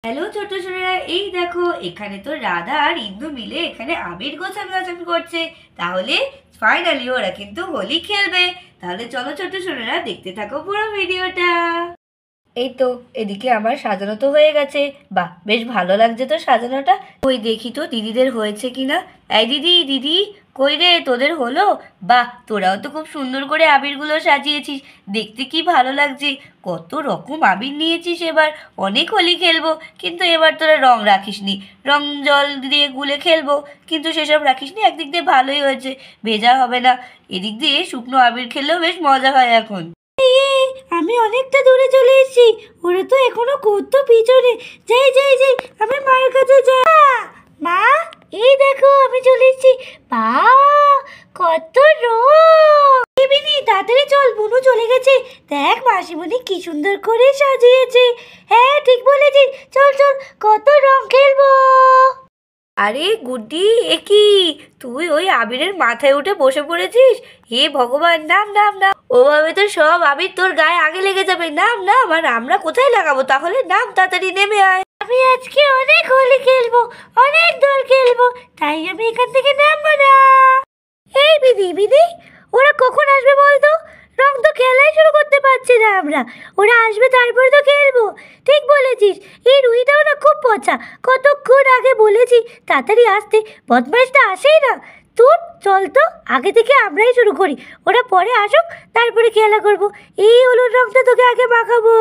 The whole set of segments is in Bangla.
হ্যালো ছোট ছোটরা, এই দেখো এখানে তো রাধা আর ইন্দু মিলে এখানে আবির গোছানো করছে। তাহলে ফাইনালি ওরা কিন্তু হোলি খেলবে। তাহলে চলো ছোট ছোটরা, দেখতে থাকো পুরো ভিডিওটা। এই তো এদিকে আমার সাজানো তো হয়ে গেছে। বাহ, বেশ ভালো লাগছে তো সাজানোটা। ওই দেখি তো দিদিদের হয়েছে কিনা। এই দিদি দিদি, কই রে, তোদের হলো? বাহ, তোরাও তো খুব সুন্দর করে আবিরগুলো সাজিয়েছিস, দেখতে কি ভালো লাগছে। কত রকম আবির নিয়েছিস এবার। অনেক হোলি খেলবো, কিন্তু এবার তোরা রং রাখিসনি। রং জল দিয়ে গুলে খেলবো, কিন্তু সেসব রাখিসনি। একদিক দিয়ে ভালোই হয়েছে, ভেজা হবে না। এদিক দিয়ে শুকনো আবির খেললেও বেশ মজা হয় এখন। আমি অনেকটা দূরে চলে এসেছি, ওরা তো এখনো কত পিছনে। যাই যাই যাই, আমি মায়ের কাছে যাই। মা, এই দেখো আমি চলে এসেছি। বা, কত রং! এমনি তাড়াতাড়ি চল, বুনু চলে গেছে। দেখ মাসিমণি কি সুন্দর করে সাজিয়েছে। হ্যাঁ ঠিক বলেছিস, চল চল, কত রং খেলবো। আরে গুড্ডি, এ কি তুই ওই আবিরের মাথায় উঠে বসে পড়েছিস? হে ভগবান, নাম নাম নাম। ওভাবে তো সব আবির তোর গায়ে আগে লেগে যাবে। নাম নাম। আর আমরা কোথায় লাগাবো তাহলে? নাম, তাড়াতাড়ি নেমে আয়। আমি আজকে অনেক হোলি খেলবো, অনেক দোল খেলবো, তাই আমি এখান থেকে নামবো না। এই বিধি বিধি, ওরা কখন আসবে বলতো? রং তো খেলাই শুরু করতে পারছি না আমরা। ওরা আসবে তারপরে তো খেলবো। ঠিক বলেছিস। এই রুইটাও না খুব পচা, কতক্ষণ আগে বলেছি তাড়াতাড়ি আসতে, বদমাইশটা আসেই না। তোর চল তো, আগে থেকে আমরাই শুরু করি, ওরা পরে আসুক, তারপরে খেলা করবো। এই হলুদ রংটা তোকে আগে মাখাবো,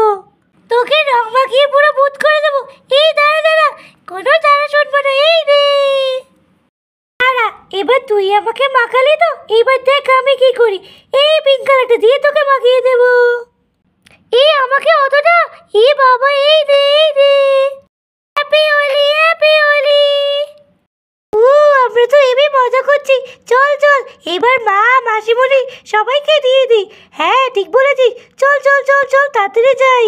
তোকে রং মাখিয়ে পুরো ভূত করে দেবো। এই দাঁড়া দাঁড়া, কোনো দাঁড়া শুনবো না। এই রে, এবার তুই আমাকে মাখালি তো, এবার দেখ আমি কি করি। এই পিঙ্ক কালারটা দিয়ে তোকে মাখিয়ে দেব। এই আমাকে অতটা, এ বাবা, এই রে এই রে। Happy Holi, happy Holi. ও, আমরা তো এবি মজা করছি। চল চল, এবার মা মাসিমণি সবাইকে দিয়ে দিই। হ্যাঁ ঠিক বলেছিস, চল চল চল চল, তাড়াতাড়ি যাই।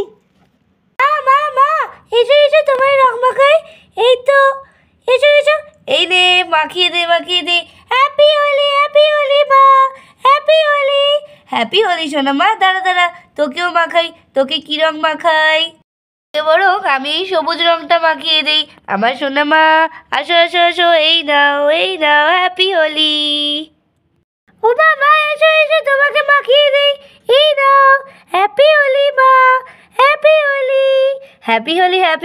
মা মা মা, এসো এসো, তোমার রং মাখাই। এই তো, এসো এসো। এই নে, মাখিয়ে দে মাখিয়ে দে। হ্যাপি হোলি মা, হ্যাপি হোলি। হ্যাপি হোলি সোনা মা। দাঁড়া দাঁড়া, তোকেও মাখাই। তোকে কি রং মাখাই? বরং আমি এই সবুজ রংটা মাখিয়ে দিই। আমার সোনা মা, আসো আসো আসো, এই নাও এই নাও, হ্যাপি হোলি। ও বাবা, এসো এসো, তোমাকে মাখিয়ে দিই। এই নাও, হ্যাপি হোলি মা, হ্যাপি হোলি। হ্যাপি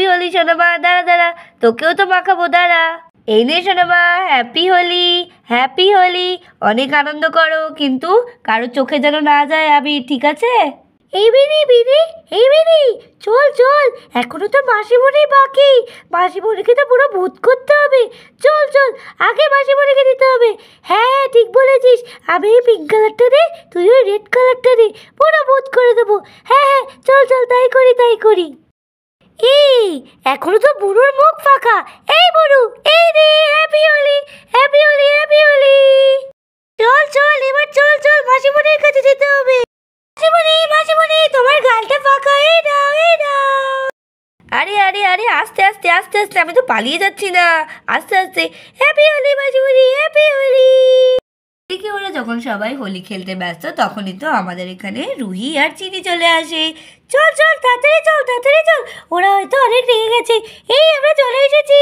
হোলি সোনা মা। দাঁড়া দাঁড়া, তোকেও তো মাখাবো, দাঁড়া। এই নে সোনা মা, হ্যাপি হোলি, হ্যাপি হোলি। অনেক আনন্দ করো, কিন্তু কারো চোখে যেন না যায় আবির, ঠিক আছে? এই বিনি বিনি, এই বিনি, চল চল, এখনো তো মাসিমণি বাকি। মাসিমণিকে তো পুরো ভূত করতে হবে। চল চল, আগে মাসিমণিকে দিতে হবে। হ্যাঁ ঠিক বলেছিস, আমি এই পিঙ্ক কালারটা দে, তুই ওই রেড কালারটা দে, পুরো ভূত করে দেবো। হ্যাঁ হ্যাঁ, চল চল, তাই করি তাই করি। এই এখনো তো বুড়োর মুখ ফাঁকা। এই বুড়ো, এই রে, happy Holi, happy Holi, happy Holi. চল চল, এবার চল চল, মাসিমণির কাছে যেতে হবে। মাসিমণি মাসিমণি, তোমার গালটা ফাঁকা, এই নাও এই নাও। আরে আরে আরে, আস্তে আস্তে আস্তে আস্তে, আমি তো পালিয়ে যাচ্ছি না, আস্তে আস্তে। হ্যাপি হোলি মাসিমণি, হ্যাপি হোলি। এদিকে ওরা যখন সবাই হোলি খেলতে ব্যস্ত, তখনই তো আমাদের এখানে রুহি আর চিনি চলে আসে। চল চল, তাড়াতাড়ি চল তাড়াতাড়ি চল, ওরা হয়তো অনেক রেগে গেছে। এই আমরা চলে এসেছি।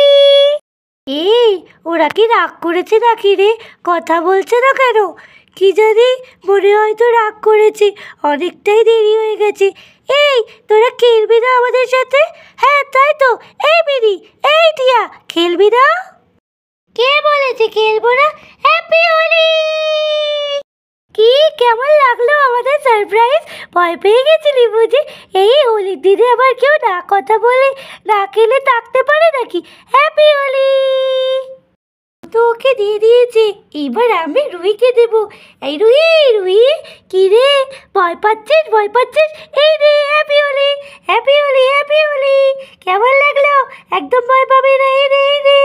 এই, ওরা কি রাগ করেছে নাকি রে? কথা বলছে না কেন? কি জানি, মনে হয়তো রাগ করেছে, অনেকটাই দেরি হয়ে গেছে। এই, তোরা খেলবি না আমাদের সাথে? হ্যাঁ তাই তো। এই মিনি, এই টিয়া, খেলবি না? কে বলেছে খেলবো না? হ্যাপি হোলি। কি, কেমন লাগলো আমাদের সারপ্রাইজ? ভয় পেয়ে গেছিলি বুঝি? এই হোলির দিনে আবার কেউ না কথা বলে না খেলে থাকতে পারে নাকি? হ্যাপি হোলি। তো ওকে দিয়ে দিয়েছে, এবার আমি রুহিকে দেব। এই রুহি রুহি, কি রে, ভয় পাচ্ছিস ভয় পাচ্ছিস? এই রে, happy Holi, happy Holi, happy Holi. কেমন লাগলো? একদম ভয় পাবে না। এই রে এই রে।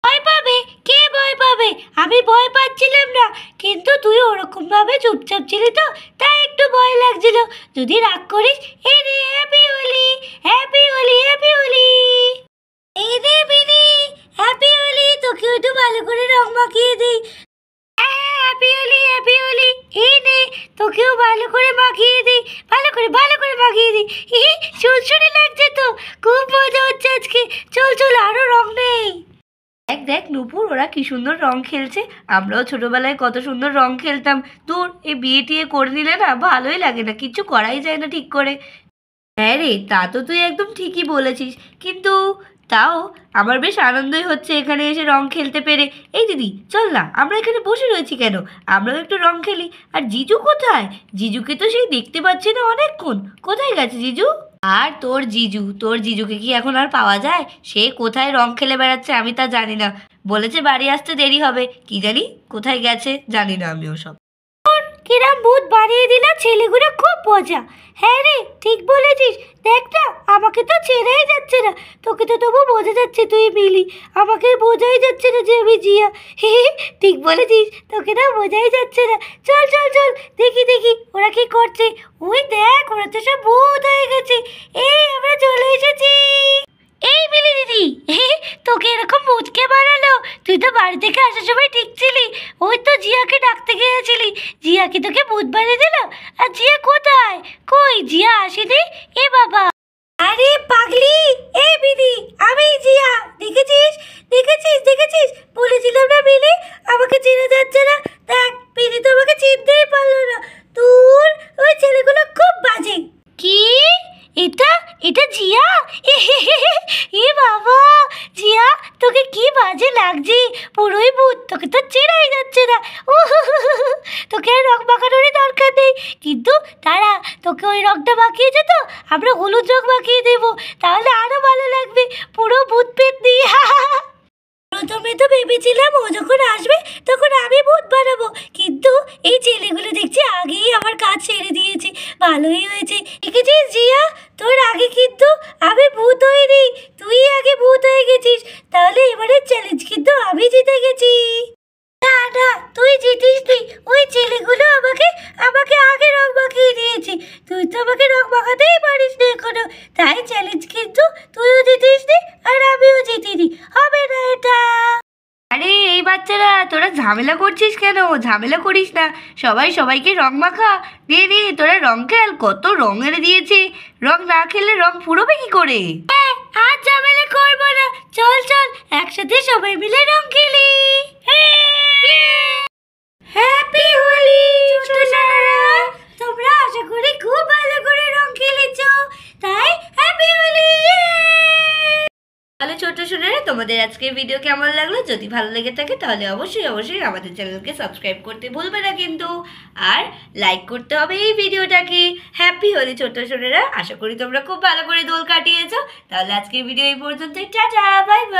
ভয় পাবে? কে ভয় পাবে? আমি ভয় পাচ্ছিলাম না, কিন্তু তুই ওরকম ভাবে চুপচাপ ছিলি তো, তাই একটু ভয় লাগছিল। যদি রাগ করিস, এই রে, happy Holi, happy Holi, happy Holi. এই রে বিনি, হ্যাপি হোলি। তোকে একটু ভালো করে রং মাখিয়ে দিই। Happy Holi, happy Holi. এই নে, তোকেও ভালো করে মাখিয়ে দিই, ভালো করে মাখিয়ে দিই। সুরসুরি লাগছে তো, খুব মজা হচ্ছে। তাহলে আরো রং নেই। দেখ দেখ নূপুর, ওরা কি সুন্দর রং খেলছে। আমরাও ছোটবেলায় কত সুন্দর রং খেলতাম। দূর, এই বিয়ে টিয়ে করে নিলে না ভালোই লাগে না, কিছু করাই যায় না ঠিক করে। হ্যাঁ রে, তা তো তুই একদম ঠিকই বলেছিস, কিন্তু তাও আমার বেশ আনন্দই হচ্ছে এখানে এসে রং খেলতে পেরে। এই দিদি চল না, আমরা এখানে বসে রয়েছি কেন, আমরাও একটু রং খেলি। আর জিজু কোথায়? জিজুকে তো সেই দেখতে পাচ্ছি না অনেকক্ষণ, কোথায় গেছে জিজু? আর তোর জিজুকে কি এখন আর পাওয়া যায়? সে কোথায় রং খেলে বেড়াচ্ছে আমি তা জানি না। বলেছে বাড়ি আসতে দেরি হবে, কি জানি কোথায় গেছে, জানি না আমি ওসব। কিরাম ভূত বানিয়ে দিলা, ছেলেগুলো খুব মজা। হ্যাঁ রে, ঠিক বলেছিস। দেখ না, আমাকে তো চেনাই যাচ্ছে না, তোকে তো তবু বোঝা যাচ্ছে তুই মিলি, আমাকে বোঝাই যাচ্ছে না যে আমি জিয়া। হে ঠিক বলেছিস, তোকে না বোঝাই যাচ্ছে না। চল চল চল, দেখি দেখি ওরা কি করছে। ওই দেখ, ওরা তো সব ভূত হয়ে গেছে। এই আমরা চলে এসেছি। এই মিলি দিদি, তোকে এরকম মুচকে বানালো? তুই তো বাড়ি থেকে আসার সময় ঠিক ছিলি। ওই তো জিয়াকে ডাকতে গিয়েছিলি, জিয়া কি তোকে ভূত বানিয়ে দিল? আর জিয়া কোথায়? কই জিয়া আসেনি? এ বাবা, আরে পাগলি, এই বিদি, আমি জিয়া। দেখেছিস দেখেছিস দেখেছিস, বলেছিলাম না মিলি আমাকে চেনা যাচ্ছে না। দেখ, বিদি তো আমাকে চিনতেই পারলো না। তোর ওই ছেলেগুলো খুব বাজে। কি? এটা এটা জিয়া? এ বাবা, জিয়া তোকে কি বাজে লাগছে, পুরোই ভূত, তোকে তো চেনাই যাচ্ছে না। তোকে আর রং মাখানোরই দরকার নেই, কিন্তু তারা তোকে ওই রংটা মাখিয়েছে তো, আমরা হলুদ রং মাখিয়ে দেবো, তাহলে আরো ভালো লাগবে, পুরো ভূত পেট দিয়ে। প্রথমে তো ভেবেছিলাম ও যখন আসবে তখন আমি ভূত বানাবো, কিন্তু এই ছেলেগুলো দেখছি আগেই আমার কাজ ছেড়ে দিয়েছে। ভালোই হয়েছে। দেখেছিস জিয়া, তোর আগে কিন্তু আমি ভূত হইনি, তুই আগে ভূত হয়ে গেছিস। তাহলে এবারে চ্যালেঞ্জ কিন্তু আমি জিতে গেছি। না না, তুই জিতিস নি, ওই ছেলেগুলো আমাকে আমাকে আগে রং মাখিয়ে দিয়েছে। তুই তো আমাকে রং মাখাতেই পারিস না এখনো, তাই চ্যালেঞ্জ কিন্তু তুইও জিতিস নি আর আমিও জিতিনি, হবে না এটা। আরে এই বাচ্চারা, তোরা ঝামেলা করছিস কেন? ঝামেলা করিস না, সবাই সবাইকে রং মাখা। নে নে, তোরা রং খেল, কত রং এনে দিয়েছে, রং না খেললে রং ফুরোবে কি করে? আর ঝামেলা করবো না, চল চল একসাথে সবাই মিলে রং খেলি। হ্যাপি হোলি ছোটরা, তোমরা আশা করি খুব ভালো করে রং খেলেছো, তাই হ্যাপি হোলি। তাহলে ছোট সোনারা, তোমাদের আজকের ভিডিও কেমন লাগলো? যদি ভালো লেগে থাকে তাহলে অবশ্যই অবশ্যই আমাদের চ্যানেলকে সাবস্ক্রাইব করতে ভুলবে না কিন্তু, আর লাইক করতে হবে এই ভিডিওটাকে। হ্যাপি হোলি ছোট সোনারা, আশা করি তোমরা খুব ভালো করে দোল কাটিয়েছো। তাহলে আজকের ভিডিও এই পর্যন্তই, টাটা বাই বাই।